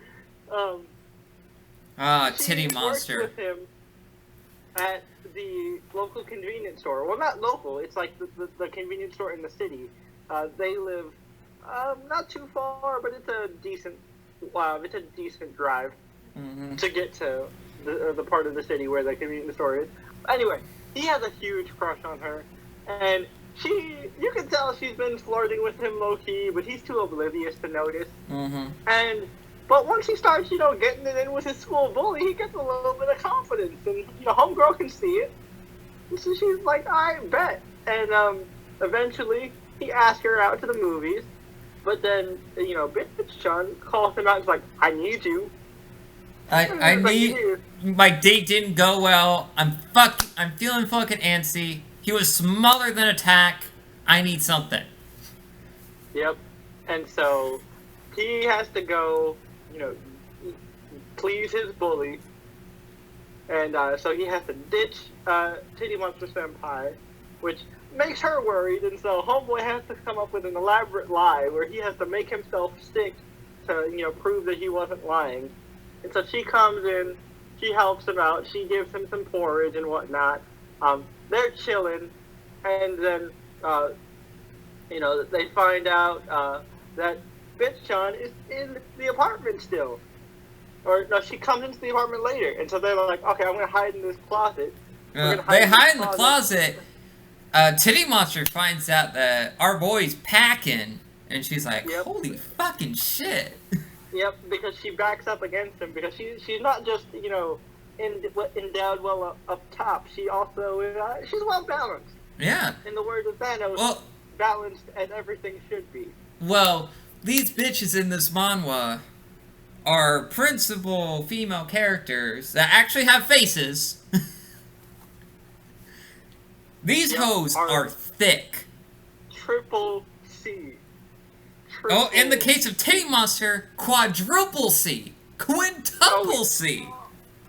Titty Monster. Works with him at the local convenience store. Well, not local. It's like the convenience store in the city. They live not too far, but it's a decent drive to get to the part of the city where the convenience store is. Anyway, he has a huge crush on her, and you can tell she's been flirting with him low-key, but he's too oblivious to notice. But once he starts, getting it in with his school bully, he gets a little bit of confidence, and, homegirl can see it. And so she's like, "I bet." And, eventually, he asks her out to the movies, but then, Bitch-chan calls him out and is like, "I need you." I need... My date didn't go well. I'm feeling fucking antsy. He was smaller than Attack. I need something. Yep. And so he has to go, please his bully. And so he has to ditch Titty Monster Senpai, which makes her worried. And so homeboy has to come up with an elaborate lie where he has to make himself sick to, prove that he wasn't lying. And so she comes in, she helps him out, she gives him some porridge and whatnot. They're chilling, and then, they find out that Bitch-chan is in the apartment still. Or no, she comes into the apartment later, and so they're like, okay, I'm gonna hide in this closet. They hide in the closet. Titty Monster finds out that our boy's packing, and she's like, Yep. holy fucking shit. Yep, because she backs up against him, because she's not just, you know, endowed well up top. She also, she's well balanced. Yeah. In the words of Thanos, balanced as everything should be. Well, these bitches in this manhwa are principal female characters that actually have faces. These hoes are thick. Triple C. In the case of Titty Monster, quadruple C. Quintuple C.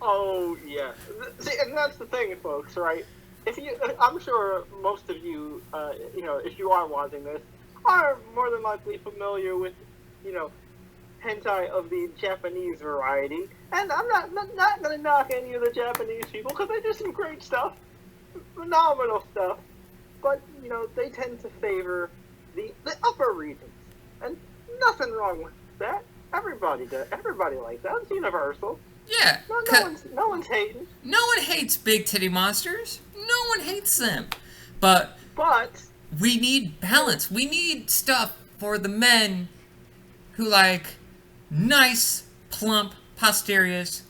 Oh, yeah. See, and that's the thing, folks, right? I'm sure most of you, you know, if you are watching this, are more than likely familiar with, you know, hentai of the Japanese variety. And I'm not going to knock any of the Japanese people, because they do some great stuff. Phenomenal stuff. But, you know, they tend to favor the upper regions. And nothing wrong with that. Everybody does. Everybody likes that. It's universal. Yeah. No one's hating. No one hates big titty monsters. No one hates them. But we need balance. We need stuff for the men who like nice, plump posteriors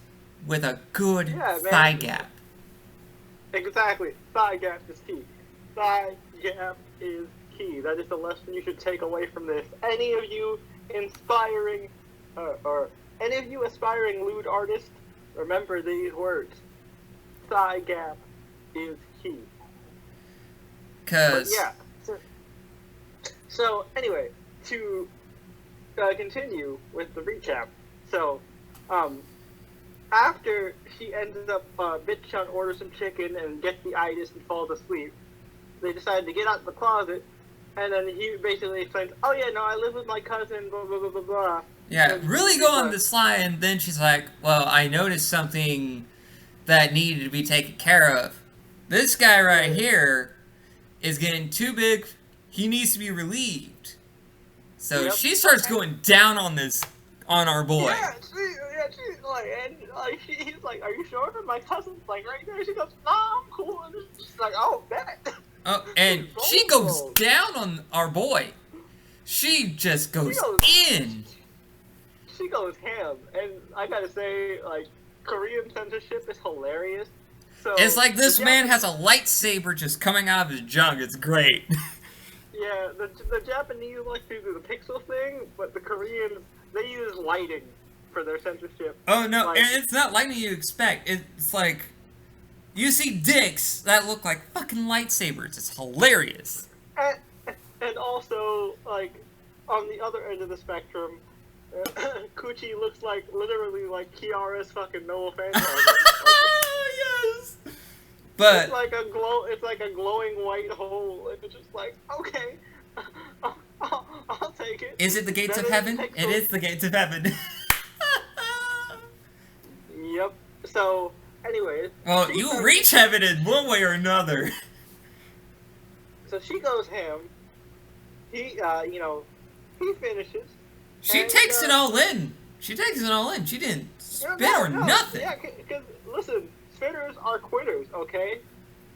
with a good thigh gap. Exactly. Thigh gap is key. Thigh gap is key. That is the lesson you should take away from this. Any of you inspiring, or any of you aspiring lewd artists, remember these words. Thigh gap is key. Cause so anyway, to continue with the recap. So, after she ends up bitch orders some chicken and gets the itis and falls asleep, they decide to get out of the closet, and then he basically explains, oh yeah, no, I live with my cousin, blah, blah, blah, blah, blah. Yeah, really go on the sly, and then she's like, well, I noticed something that needed to be taken care of. This guy right here is getting too big. He needs to be relieved. So she starts going down on our boy. Yeah, she's like, and he's like, are you sure? My cousin's like right there. She goes, nah, I'm cool. And she's like, oh, bet. Oh, and she goes down on our boy. She just goes in. She goes ham, and I gotta say, like, Korean censorship is hilarious. So it's like this man has a lightsaber just coming out of his junk. It's great. Yeah, the Japanese like to do the pixel thing, but the Koreans, they use lighting for their censorship. Oh no, and it's not lighting you expect. It's like you see dicks that look like fucking lightsabers. It's hilarious. And also, like, on the other end of the spectrum, Coochie looks like literally like Kiara's fucking no offense. Yes. But it's like a glowing white hole, and it's just like, okay, I'll take it. Is it the gates of heaven? It is the gates of heaven. Yep. So, anyways. Well, you reach heaven in one way or another. So she goes ham. He, you know, he finishes. She takes it all in. She takes it all in. She didn't spit or nothing. Yeah, because, listen, spitters are quitters, okay?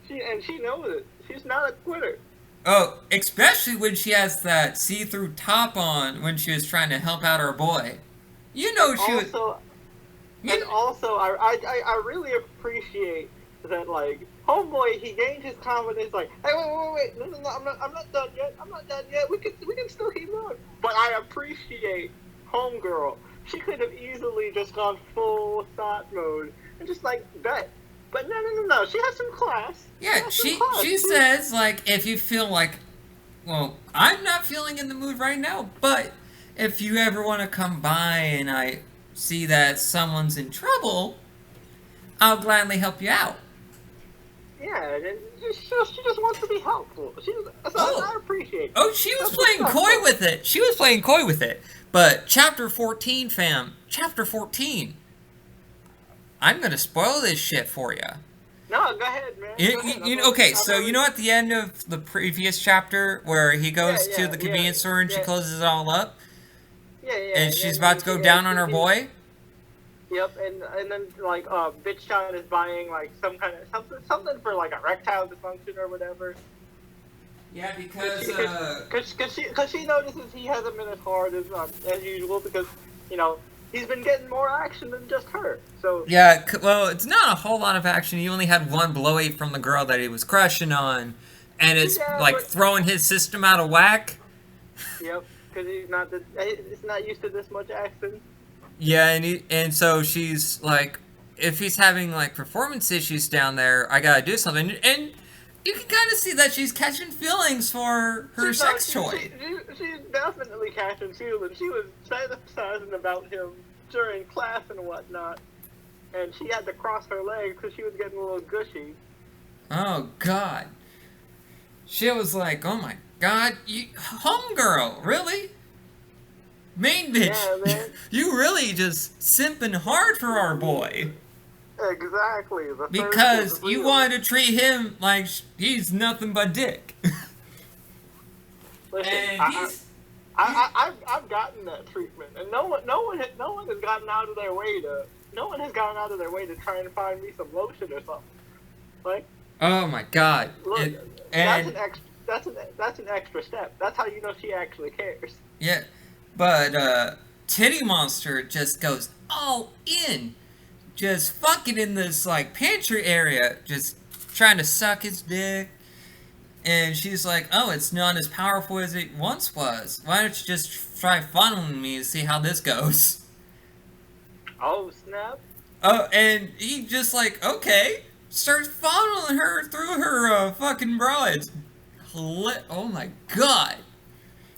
She knows it. She's not a quitter. Oh, especially when she has that see-through top on when she was trying to help out her boy. You know she was... And also, I really appreciate that, like, homeboy, he gained his confidence, like, hey, wait, no, I'm not done yet, we can still keep going. But I appreciate homegirl. She could have easily just gone full thought mode and just, like, bet. But no, she has some class. Yeah, she says, like, if you feel like, well, I'm not feeling in the mood right now, but if you ever want to come by and I see that someone's in trouble, I'll gladly help you out. Yeah, and she just wants to be helpful. I appreciate it. Oh, she was playing coy with it. She was playing coy with it. But Chapter 14, fam. Chapter 14. I'm going to spoil this shit for you. No, go ahead, man. Okay, so you know at the end of the previous chapter where he goes to the convenience store and she closes it all up? Yeah. And she's about to go down on her boy? Yep, and then like Bitchchan is buying like something for like erectile dysfunction or whatever. Yeah, because Cause she notices he hasn't been as hard as usual because he's been getting more action than just her. So yeah, well, it's not a whole lot of action. He only had one blowy from the girl that he was crushing on, and it's yeah, like but throwing his system out of whack. yep, because he's not used to this much action. Yeah, and so she's like, if he's having like performance issues down there, I gotta do something. And you can kind of see that she's catching feelings for her sex toy. She's definitely catching feelings. She was fantasizing about him during class and whatnot, and she had to cross her legs because she was getting a little gushy. Oh God, she was like, oh my God, you homegirl, really? Main bitch, Yeah, man. you really just simping hard for our boy. Exactly. Because you wanted to treat him like he's nothing but dick. Listen, And I've gotten that treatment, and no one has gotten out of their way to try and find me some lotion or something. Like, oh my God. look, And that's an extra step. That's how you know she actually cares. yeah, but Titty Monster just goes all in, just fucking in this like pantry area, just trying to suck his dick. And she's like, oh, it's not as powerful as it once was. Why don't you just try funneling me to see how this goes? Oh snap! Oh, and he just like, okay, starts funneling her through her fucking bra. Oh my God.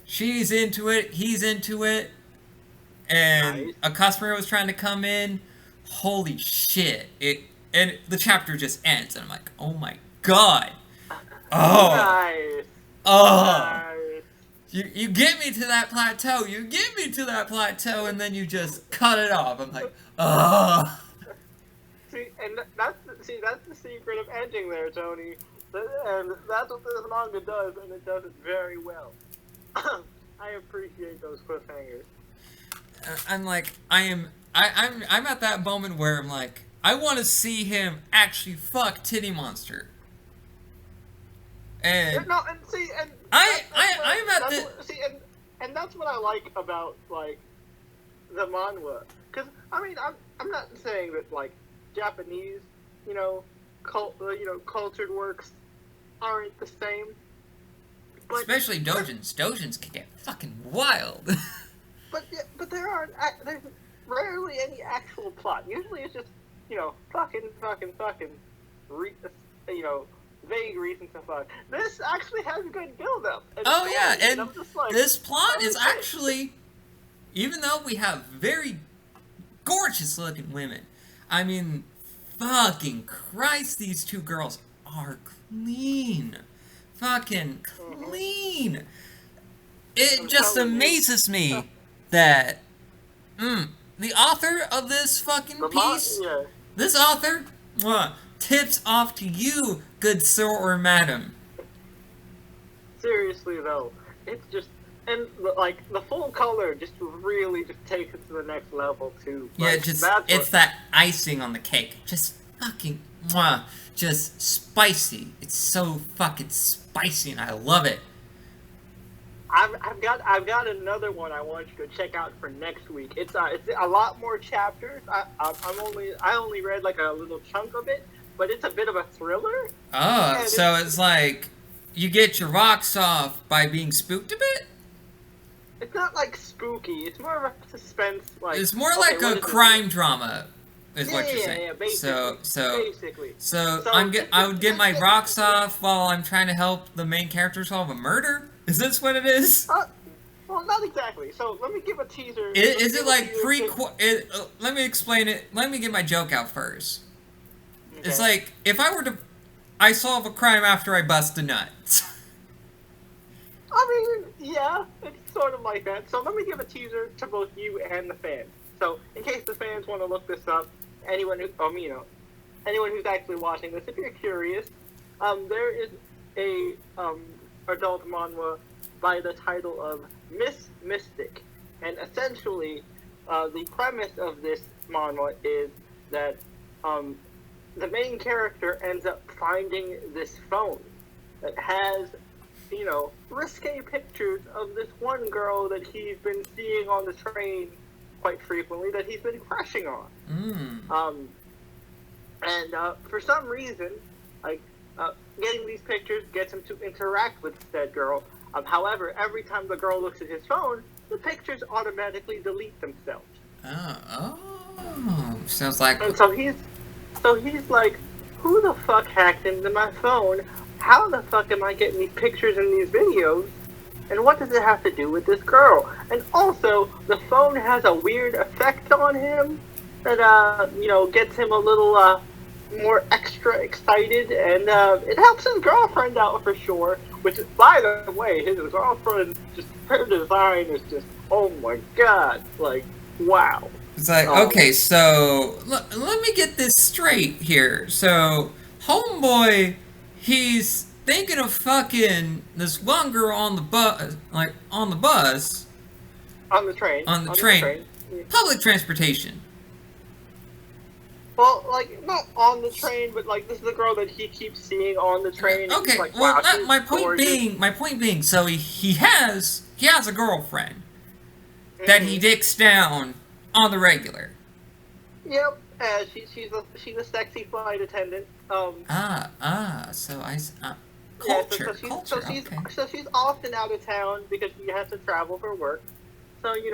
She's into it, he's into it, and Nice. a customer was trying to come in. Holy shit. And the chapter just ends, and I'm like, oh my God. Oh. Nice. Oh. Nice. You get me to that plateau. You get me to that plateau, and then you just cut it off. I'm like, oh. That's the secret of ending there, Tony. And that's what this manga does, and it does it very well. I appreciate those cliffhangers. I'm like, I'm at that moment where I'm like, I want to see him actually fuck Titty Monster. And No, and see, and and that's what I like about like the manhwa, because I mean, I'm not saying that like Japanese, cultured works aren't the same, but especially Dojins. Dojins can get fucking wild. but there's rarely any actual plot. Usually it's just fucking, vague reasons to fuck. This actually has good build-up. Oh yeah, and I'm just like, this plot is okay. actually, even though we have very gorgeous looking women, I mean, fucking Christ, these two girls are clean. Fucking clean. It just amazes me that the author of this fucking piece, this author, tips off to you, good sir or madam. Seriously though, it's just, and like the full color just really just takes it to the next level too. Yeah, Like, it's that icing on the cake. Just fucking just spicy. It's so fucking spicy, and I love it. I've got another one I want you to check out for next week. It's a lot more chapters. I only read like a little chunk of it, but it's a bit of a thriller. Oh, so it's like you get your rocks off by being spooked a bit? It's not like spooky. It's more of a suspense. Like it's more like a crime drama, is what you're saying. Yeah, basically. So I would get my rocks off while I'm trying to help the main character solve a murder. Is this what it is? Well, not exactly. So let me give a teaser. Is it like let me explain it. Let me get my joke out first. Okay. It's like if I solve a crime after I bust a nut. I mean, yeah, it's sort of like that. So let me give a teaser to both you and the fans. So in case the fans want to look this up, anyone who's actually watching this, if you're curious, there is a adult manhwa by the title of Miss Mystic, and essentially the premise of this manhwa is that the main character ends up finding this phone that has, risque pictures of this one girl that he's been seeing on the train quite frequently, that he's been crushing on. And for some reason, getting these pictures gets him to interact with said girl. However, every time the girl looks at his phone, the pictures automatically delete themselves. Sounds like. And so he's like, who the fuck hacked into my phone? How the fuck am I getting these pictures and these videos? And what does it have to do with this girl? And also, the phone has a weird effect on him that, gets him a little, more extra excited, and, it helps his girlfriend out for sure, which, by the way, his girlfriend, her design is just, oh my god, like, wow. It's like, okay, so, let me get this straight here. So, homeboy, he's thinking of fucking this one girl on the bus, on the bus. On the train. Public transportation. Well, not on the train, but, this is the girl that he keeps seeing on the train. Okay, like, well, wow, my point being, so he has a girlfriend that he dicks down on the regular. Yep, she's a sexy flight attendant. So culture. So she's often out of town because she has to travel for work. So, he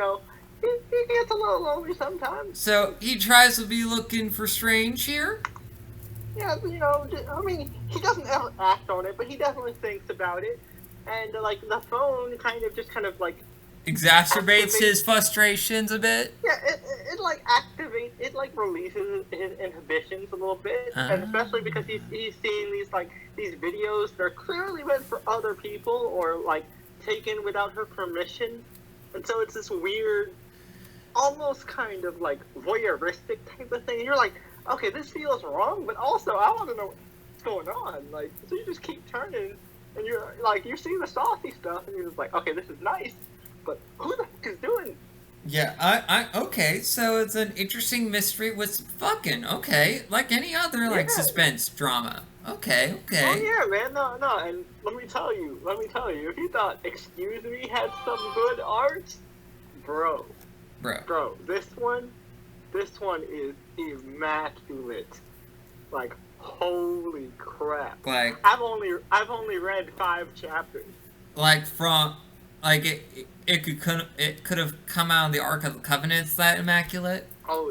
gets a little lonely sometimes. So he tries to be looking for strange here? Yeah, he doesn't ever act on it, but he definitely thinks about it. And, the phone kind of exacerbates his frustrations a bit? Yeah, it activates, it releases his inhibitions a little bit. And especially because he's seeing these videos that are clearly meant for other people or, taken without her permission. And so it's this weird, almost kind of voyeuristic type of thing. And you're like, okay, this feels wrong, but also I want to know what's going on. So you just keep turning, and you're seeing the saucy stuff, and you're just like, okay, this is nice, but who the fuck is doing? Yeah, okay, so it's an interesting mystery with fucking, okay, like any other, suspense drama. Okay. Oh, yeah, man, no, and let me tell you, if you thought Excuse Me had some good art, bro, this one is immaculate. Holy crap. I've only read 5 chapters. It could have come out of the Ark of the Covenant's that immaculate? Oh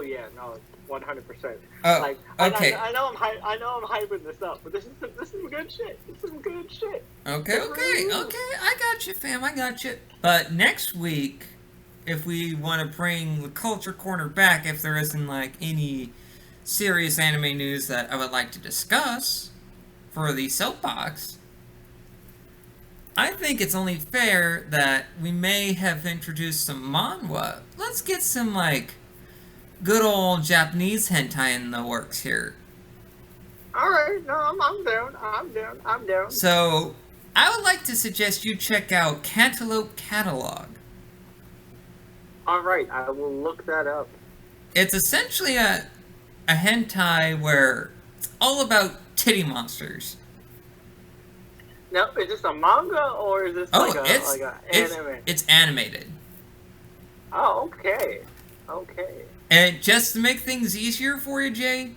yeah, no, 100%. Oh, okay. I know I'm hyping this up, but this is some good shit. It's some good shit. Okay. I got you, fam. I got you. But next week, if we want to bring the Culture Corner back, if there isn't any serious anime news that I would like to discuss for the soapbox, I think it's only fair that we may have introduced some manhwa. Let's get some, good old Japanese hentai in the works here. Alright, no, I'm down. So, I would like to suggest you check out Cantaloupe Catalog. Alright, I will look that up. It's essentially a hentai where it's all about titty monsters. Now, is this a manga or is this an anime? It's animated. Oh, okay. And just to make things easier for you, Jay,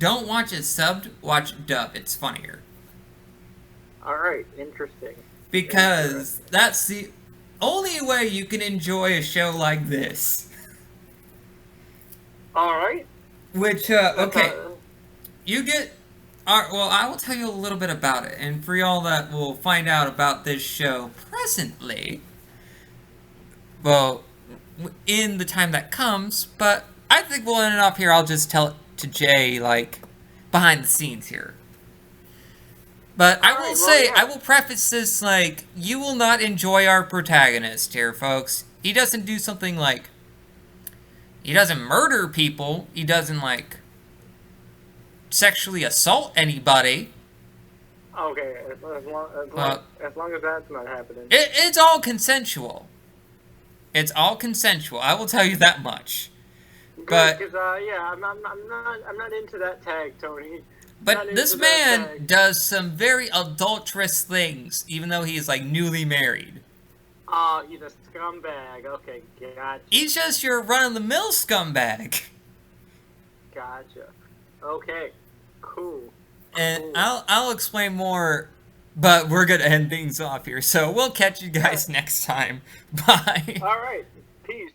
don't watch it subbed, watch it dubbed. It's funnier. Alright, interesting. Because that's the only way you can enjoy a show like this. Alright. Which, okay. You get... well, I will tell you a little bit about it. And for y'all that will find out about this show presently, well, in the time that comes, but I think we'll end it off here. I'll just tell it to Jay, behind the scenes here. But I will preface this, you will not enjoy our protagonist here, folks. He doesn't do something he doesn't murder people. He doesn't, sexually assault anybody. Okay, as long as that's not happening. It's all consensual. It's all consensual. I will tell you that much. But because yeah, I'm not into that tag, Tony. but Not this into that man tag. does some very adulterous things, even though he's like newly married. Oh, he's a scumbag. Okay, gotcha. He's just your run-of-the-mill scumbag. Gotcha. Okay, cool. And Cool. I'll explain more, but we're gonna end things off here. So we'll catch you guys next time. Bye. All right. Peace.